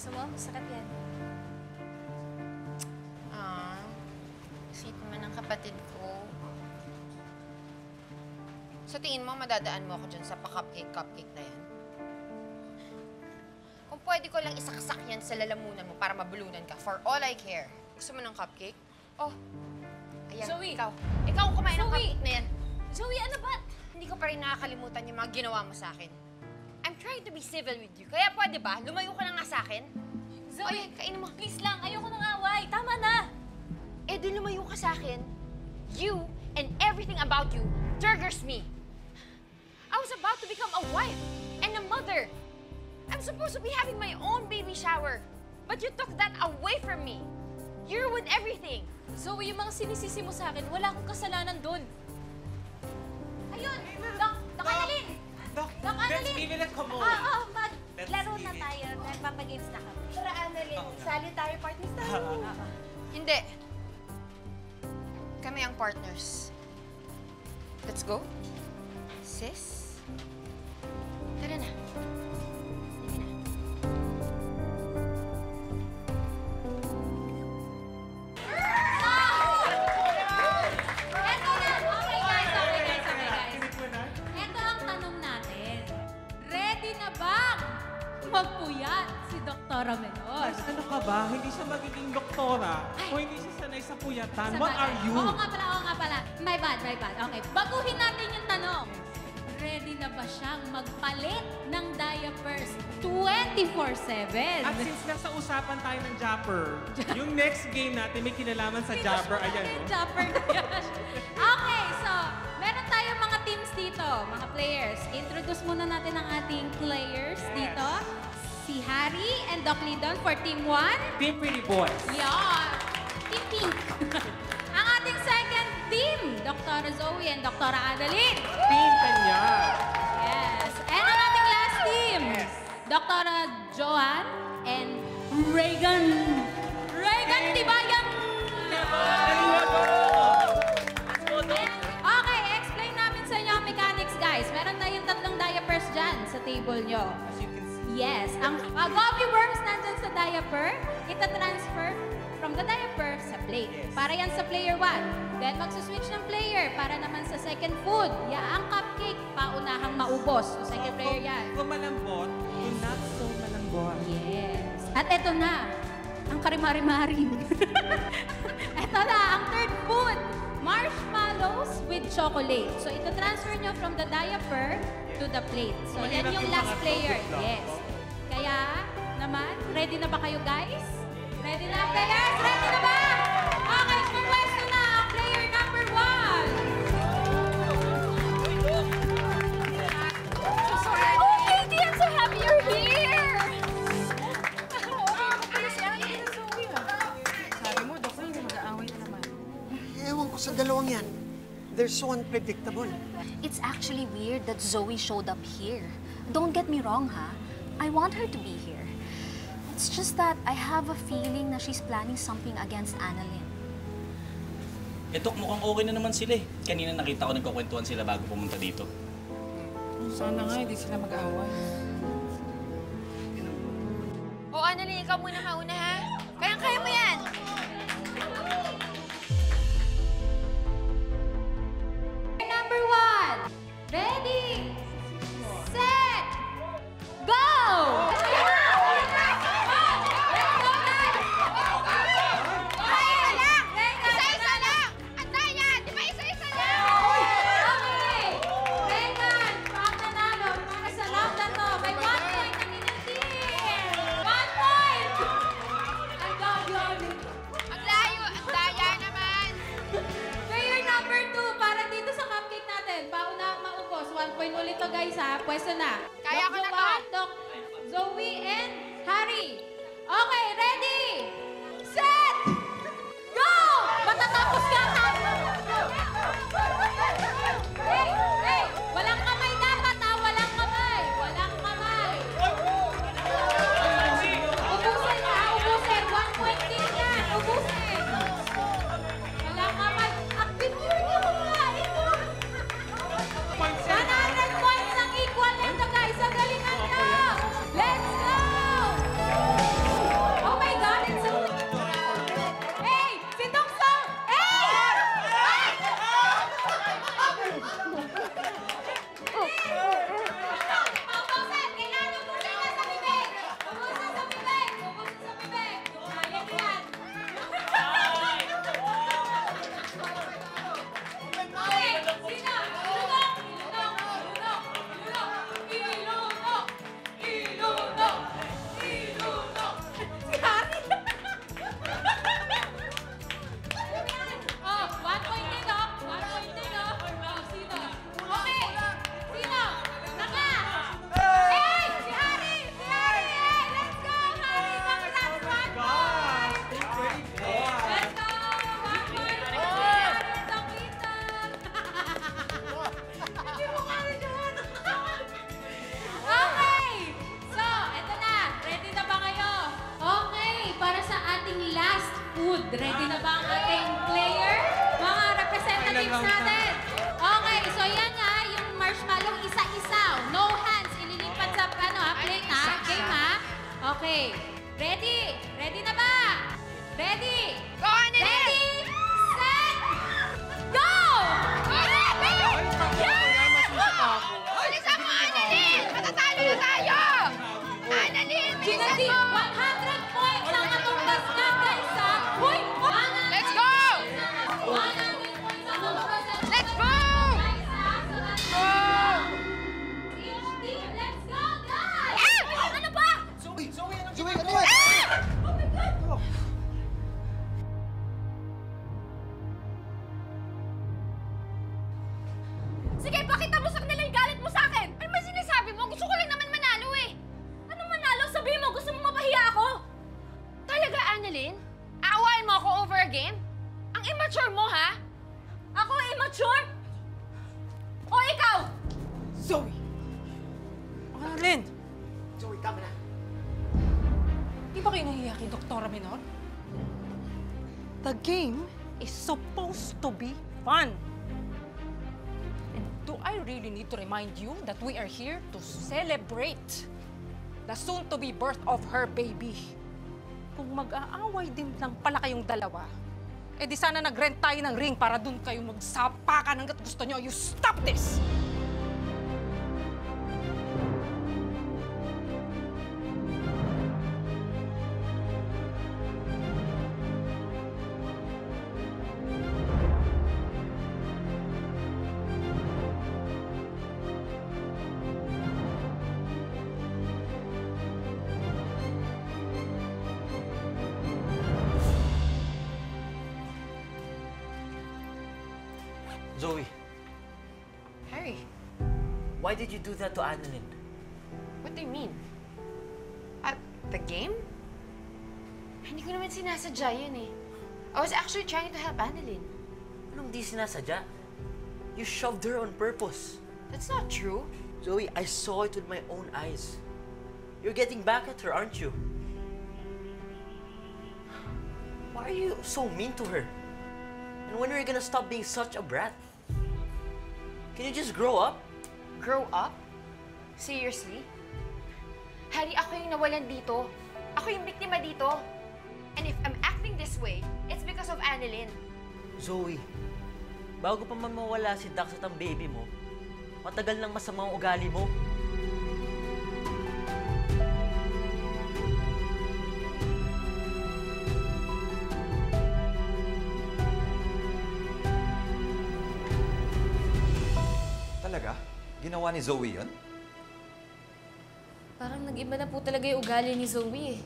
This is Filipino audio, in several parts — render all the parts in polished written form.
Gusto mo? Masarap yan. Sweet naman ng kapatid ko. Sa tingin mo, madadaan mo ako dyan sa pa-cupcake na yan? Kung pwede ko lang isaksak yan sa lalamunan mo para mabulunan ka, for all I care. Gusto mo ng cupcake? Oh, ayan, Zoe! ikaw. Ikaw ang kumain ng Zoe! cupcake na yan. Zoe, ano ba? Hindi ko pa rin nakakalimutan yung mga ginawa mo sa akin. I'm trying to be civil with you. Kaya pwede ba? Lumayo ka na nga sa akin. Zoe, Oy, kainin mo. please lang. Ayoko ng away. Tama na. Eh di lumayo ka sa akin. You and everything about you triggers me. I was about to become a wife and a mother. I'm supposed to be having my own baby shower. But you took that away from me. You ruined everything. Zoe, yung mga sinisisi mo sa akin, wala akong kasalanan doon. Ayun! Doc Annalyn! Doc, Doc let's Annalyn! give it a come on. Maglaro na tayo. Nagpapagames na kami. Tara, Annalyn. Sali tayo, partners tayo. Hindi. Kami ang partners. Let's go. Sis? Tara na. Sige na. Eto na! Okay guys. Eto ang tanong natin. Ready na bang magpuyat si Dr. Menor? Ano ka ba? Hindi siya magiging doktora o hindi siya sanay sa puyatan. Sa What bagay. are you? Oo nga pala. My bad. Okay, baguhin natin yung tanong. Ready na ba siyang magpalit ng diapers 24/7? At since nasa usapan tayo ng Japper, yung next game natin may kinalaman sa Japper. Ayan, no? Japper na yan. Okay, so, meron tayong mga teams dito, mga players. Introduce muna natin ang ating players dito. Si Harry and Doc Lidon for Team 1. Team Pretty Boys. Yeah. Team Pink. Ang ating second team, Dr. Zoe and Dr. Annalyn. Team Kanya. Yes. And ang ating last team, Dr. Johan and Reagan. Reagan Tibayan. Okay, explain namin sa inyo ang mechanics, guys. Meron tayong tatlong diapers dyan sa table nyo. As you can see. Yes, ang gummy worms nandyan sa diaper, ita-transfer from the diaper sa plate. Yes. Para yan sa player 1. Then magsuswitch ng player para naman sa second food. Ang cupcake, paunahang maubos. So second player yan. Kung malambot, yung not so malambot. Yes. At eto na, ang karimari-maring. Eto na, ang third food. Marshmallows with chocolate. So ito transfer nyo from the diaper to the plate. So yan yung last player. Yes. Kaya naman, ready na ba kayo guys? Ready na players? Ready na ba? Okay, pumwesto na ang player number 1. Oh, Katie, I'm so happy you're here! Sabi mo, Dok, hindi mag-aaway na naman. Ewan ko sa dalawang yan. They're so unpredictable. It's actually weird that Zoe showed up here. Don't get me wrong, ha? I want her to be here. It's just that I have a feeling na she's planning something against Annalyn. Eto, mukhang okay na naman sila eh. Kanina nakita ko nagkukwentuhan sila bago pumunta dito. Sana nga, hindi sila mag-aaway. O, Annalyn, ikaw muna mauna, ha? Kayang-kaya mo yan! Number 1. Ready, set, go! Isa-isa lang! Ang daya! Di ba isa-isa lang? Okay! Regan, ang nanalo para sa round na to. May 1 point ang inyong team! 1 point! Ang gabi. Ang layo! Ang daya naman! Player number 2, para dito sa cupcake natin. Pauna maubos. 1 point ulit to guys ha. Pwesto na. Kaya ko na to. Johan, Doc Zoe, and Harry. Okay, ready? Set! Go! Matatapos ka! Hey! Hey! Walang kamay dapat ha! Walang kamay! Walang kamay! Ubusin ha! Ubusin! 1 point din yan! Ubusin! Walang kamay! Active yun yung kumain mo! 100 points ang equal nito guys! Ang galingan nyo! Let's go! Ready na ba ang ating player? Mga representatives natin. Okay, so yan nga, yung marshmallow, isa-isa. No hands, ililipat sa plate ha. Game ha. Okay. Ready? Ready na ba? Ready? Go, Annalyn! Ready? Set! Go! Ulis ako, Annalyn! Matatalo na tayo! Annalyn, bilisan Ginati, mo! 100 points ang natumbas na guys ha. Uy! Let's go! 100 points ang natumbas na Let's go! Go! Each team, let's go guys! Ano ba? Zoe, ano yan? Sige, pakita mo sa kanila yung galit mo sa akin! Ano ba sinasabi mo? Gusto ko lang naman manalo eh! Ano manalo? Sabihin mo, gusto mo mapahiya ako? Talaga, Annalyn? Aawain mo ako over a game? Ang immature mo, ha? Ako immature? O ikaw? Zoe! Annalyn! Zoe, tama na. Di ba kayo nahihiya kay Doktora Menor? The game is supposed to be fun. And do I really need to remind you that we are here to celebrate the soon-to-be birth of her baby? Kung mag-aaway din lang pala kayong dalawa, eh di sana nag-rent tayo ng ring para dun kayo magsapakan hanggat gusto nyo. You stop this! Zoe, Harry, why did you do that to Annalyn? what do you mean? At the game? Hindi ko naman sinasadya yun eh. I was actually trying to help Annalyn. Anong di sinasadya? You shoved her on purpose. That's not true. Zoe, I saw it with my own eyes. You're getting back at her, aren't you? Why are you so mean to her? And when are you gonna stop being such a brat? Can you just grow up? Grow up? Seriously? Harry, ako yung nawalan dito. Ako yung biktima dito. And if I'm acting this way, it's because of Annalyn. Zoe, bago pa man mawala si Dax at ang baby mo, matagal nang masama ang ugali mo. Talaga? Ginawa ni Zoe yun? Parang nag-iba na po talaga yung ugali ni Zoe eh.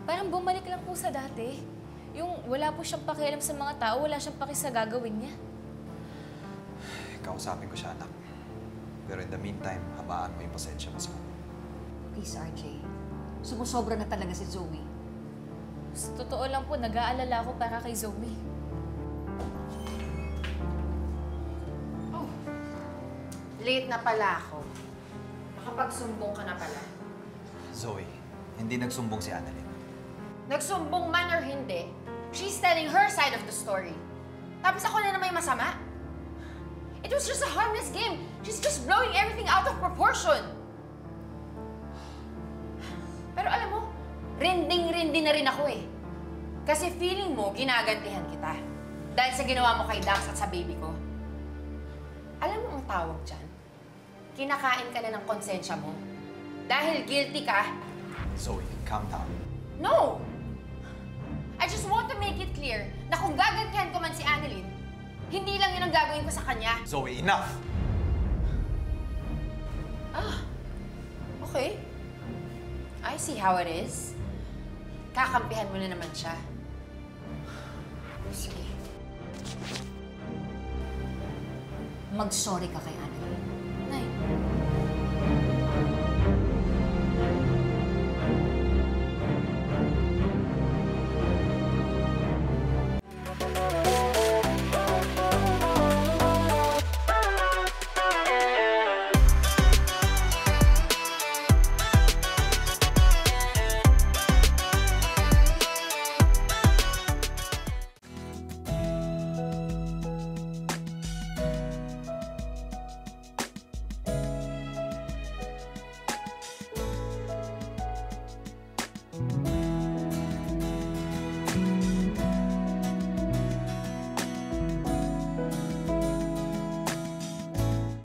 Parang bumalik lang po sa dati. Yung wala po siyang pakialam sa mga tao, wala siyang paki sa gagawin niya. Kausapin ko siya, anak. Pero in the meantime, habaan mo yung pasensya mo sa kanya. Please, RJ. Sumusobra na talaga si Zoe. Sa totoo lang po, nag-aalala ako para kay Zoe. Late na pala ako. Makapagsumbong ka na pala. Zoe, hindi nagsumbong si Annalyn. Nagsumbong man or hindi, she's telling her side of the story. Tapos ako na naman yung masama. It was just a harmless game. She's just blowing everything out of proportion. Pero alam mo, rinding-rindi na rin ako eh. Kasi feeling mo, ginagantihan kita. Dahil sa ginawa mo kay Dax at sa baby ko. Alam mo ang tawag dyan? Kinakain ka na ng konsensya mo. Dahil guilty ka. Zoe, calm down. No! I just want to make it clear na kung gagantihan ko man si Annalyn, hindi lang yun ang gagawin ko sa kanya. Zoe, enough! Ah, okay. I see how it is. Kakampihan mo na naman siya. Sige. Mag-sorry ka kay Annalyn.